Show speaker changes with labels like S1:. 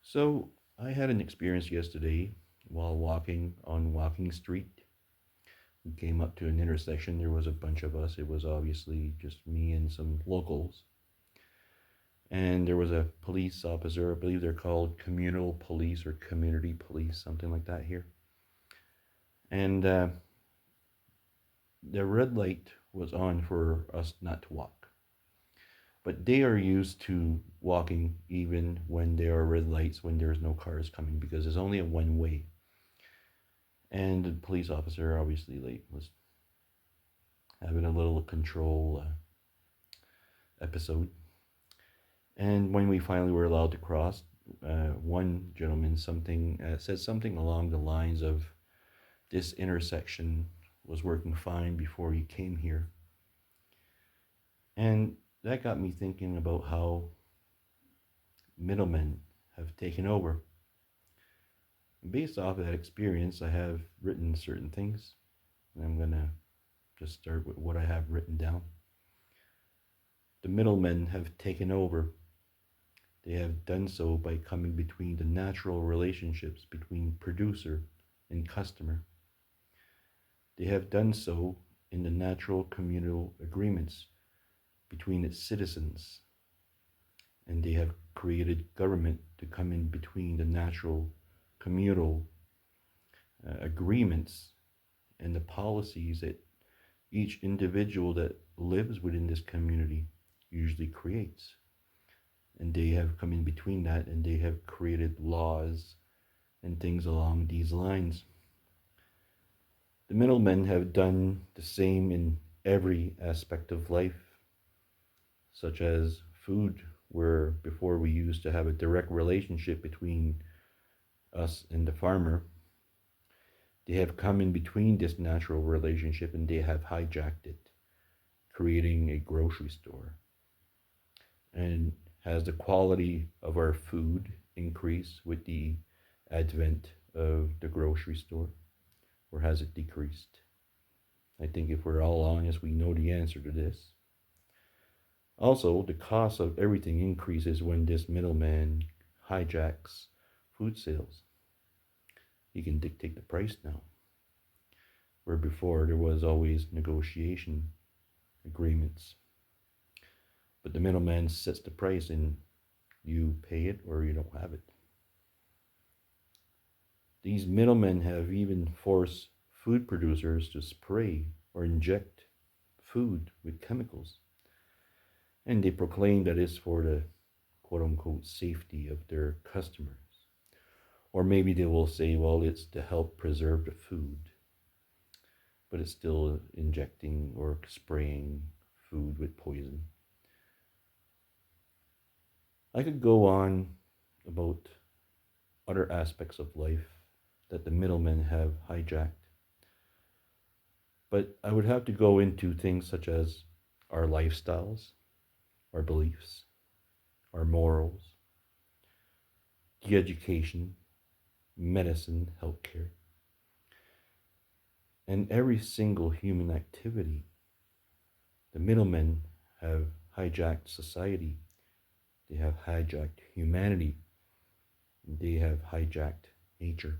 S1: So I had an experience yesterday while walking on Walking Street. We came up to an intersection. There was a bunch of us. It was obviously just me and some locals. And there was a police officer. I believe they're called communal police or community police, something like that here. And the red light was on for us not to walk. But they are used to walking even when there are red lights, when there's no cars coming, because there's only a one way. And the police officer obviously was having a little control episode. And when we finally were allowed to cross, one gentleman something said something along the lines of, "This intersection was working fine before you came here," and that got me thinking about how middlemen have taken over. Based off of that experience, I have written certain things, and I'm gonna just start with what I have written down. The middlemen have taken over. They have done so by coming between the natural relationships between producer and customer. They have done so in the natural communal agreements between its citizens, and they have created government to come in between the natural communal agreements and the policies that each individual that lives within this community usually creates. And they have come in between that, and they have created laws and things along these lines. The middlemen have done the same in every aspect of life, such as food, where before we used to have a direct relationship between us and the farmer. They have come in between this natural relationship and they have hijacked it, creating a grocery store. And has the quality of our food increased with the advent of the grocery store, or has it decreased? I think if we're all honest, we know the answer to this. Also, the cost of everything increases when this middleman hijacks food sales. He can dictate the price now, where before there was always negotiation agreements. But the middleman sets the price and you pay it or you don't have it. These middlemen have even forced food producers to spray or inject food with chemicals. And they proclaim that it's for the quote unquote safety of their customers. Or maybe they will say, well, it's to help preserve the food, but it's still injecting or spraying food with poison. I could go on about other aspects of life that the middlemen have hijacked, but I would have to go into things such as our lifestyles, our beliefs, our morals, the education, medicine, healthcare, and every single human activity. The middlemen have hijacked society, they have hijacked humanity, they have hijacked nature.